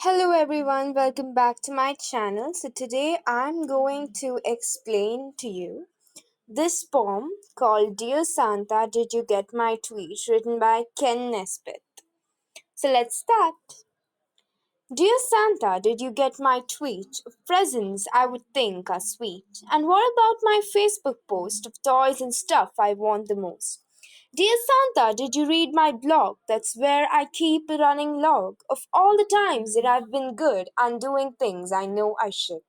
Hello everyone, welcome back to my channel. So today I'm going to explain to you this poem called Dear Santa, Did You Get My Tweet? Written by Ken Nesbitt. So let's start. Dear Santa, did you get my tweet of presents I would think are sweet? And what about my Facebook post of toys and stuff I want the most? Dear Santa, did you read my blog? That's where I keep a running log of all the times that I've been good and doing things I know I should.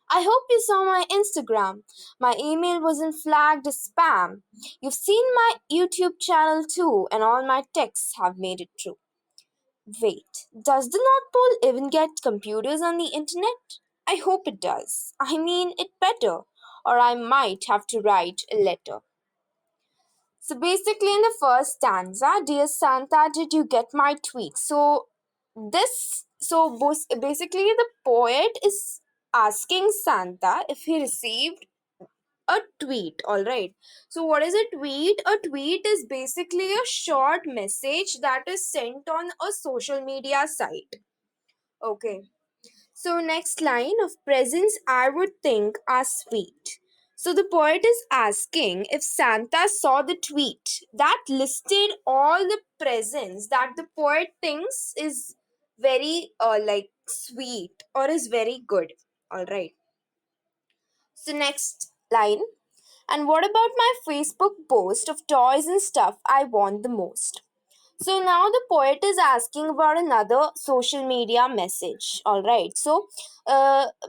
I hope you saw my Instagram. My email wasn't flagged as spam. You've seen my YouTube channel too, and all my texts have made it true. Wait, does the North Pole even get computers on the internet? I hope it does. I mean, it better, or I might have to write a letter. So basically, in the first stanza, Dear Santa, did you get my tweet? Basically, the poet is asking Santa if he received a tweet. All right. So, what is a tweet? A tweet is basically a short message that is sent on a social media site. Okay. So, next line of presents I would think are sweet. So, the poet is asking if Santa saw the tweet that listed all the presents that the poet thinks is very like sweet or is very good. All right. So, next line. And what about my Facebook post of toys and stuff I want the most? So now the poet is asking about another social media message. All right.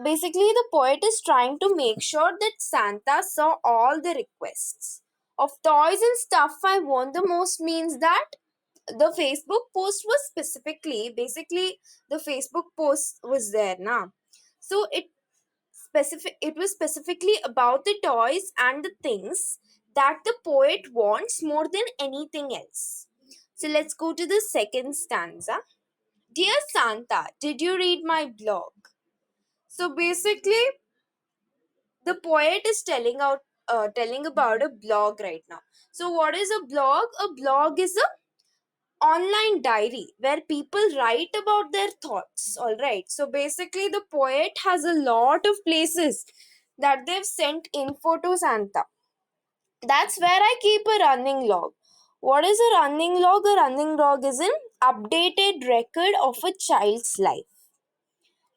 Basically, the poet is trying to make sure that Santa saw all the requests of toys and stuff I want the most means that the Facebook post was basically the Facebook post was there now. So it was specifically about the toys and the things that the poet wants more than anything else. So let's go to the second stanza. Dear Santa, did you read my blog? So basically, the poet is telling about a blog right now. So what is a blog? A blog is a online diary where people write about their thoughts. All right. So basically, the poet has a lot of places that they've sent info to Santa. That's where I keep a running log. What is a running log? A running log is an updated record of a child's life.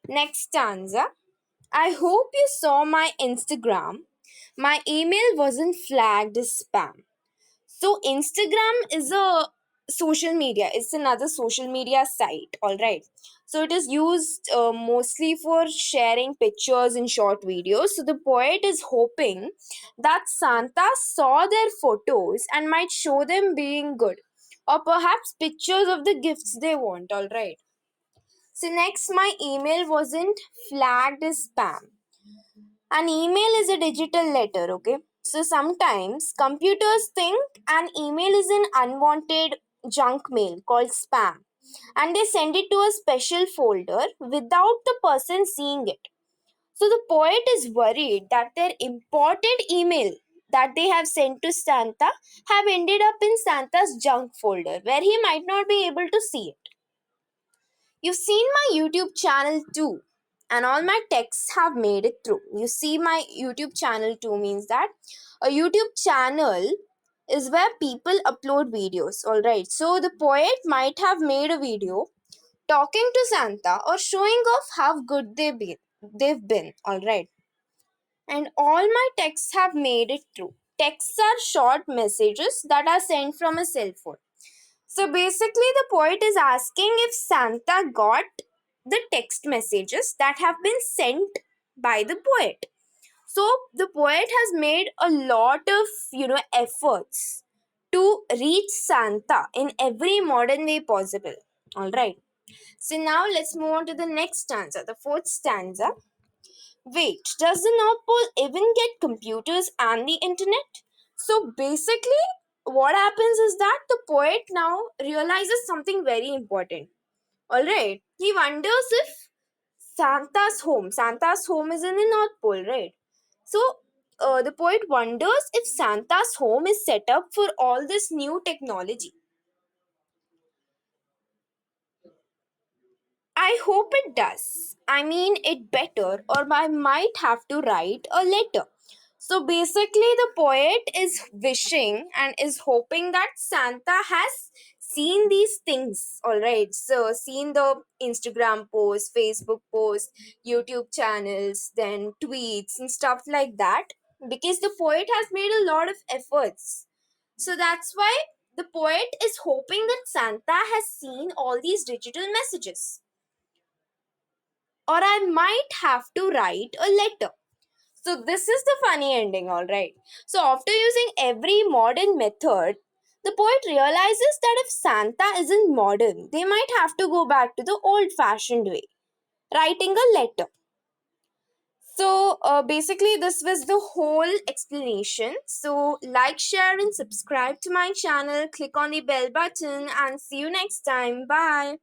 Next stanza. I hope you saw my Instagram. My email wasn't flagged as spam. So Instagram is a social media. It's another social media site. All right. So it is used mostly for sharing pictures and short videos. So the poet is hoping that Santa saw their photos and might show them being good, or perhaps pictures of the gifts they want. All right. So next, my email wasn't flagged as spam. An email is a digital letter, okay? So sometimes computers think an email is an unwanted junk mail called spam, and they send it to a special folder without the person seeing it. So the poet is worried that their important email that they have sent to Santa have ended up in Santa's junk folder where he might not be able to see it. You've seen my YouTube channel too, and all my texts have made it through. You see my YouTube channel too means that a YouTube channel is where people upload videos. All right, so the poet might have made a video talking to Santa or showing off how good They've been. All right, and all my texts have made it through. Texts are short messages that are sent from a cell phone. So basically, the poet is asking if Santa got the text messages that have been sent by the poet. So the poet has made a lot of efforts to reach Santa in every modern way possible. All right. So now let's move on to the next stanza, the fourth stanza. Wait, does the North Pole even get computers and the internet? So basically, what happens is that the poet now realizes something very important. Alright, he wonders if Santa's home is in the North Pole, right? So the poet wonders if Santa's home is set up for all this new technology. I I hope it does. I mean, it better, or I might have to write a letter. So basically, the poet is wishing and is hoping that Santa has seen these things, alright? So, seen the Instagram posts, Facebook posts, YouTube channels, then tweets and stuff like that, because the poet has made a lot of efforts. So, that's why the poet is hoping that Santa has seen all these digital messages. Or I might have to write a letter. So, this is the funny ending, alright. So, after using every modern method, the poet realizes that if Santa isn't modern, they might have to go back to the old fashioned way, writing a letter. So, basically, this was the whole explanation. So, like, share, and subscribe to my channel. Click on the bell button, and see you next time. Bye.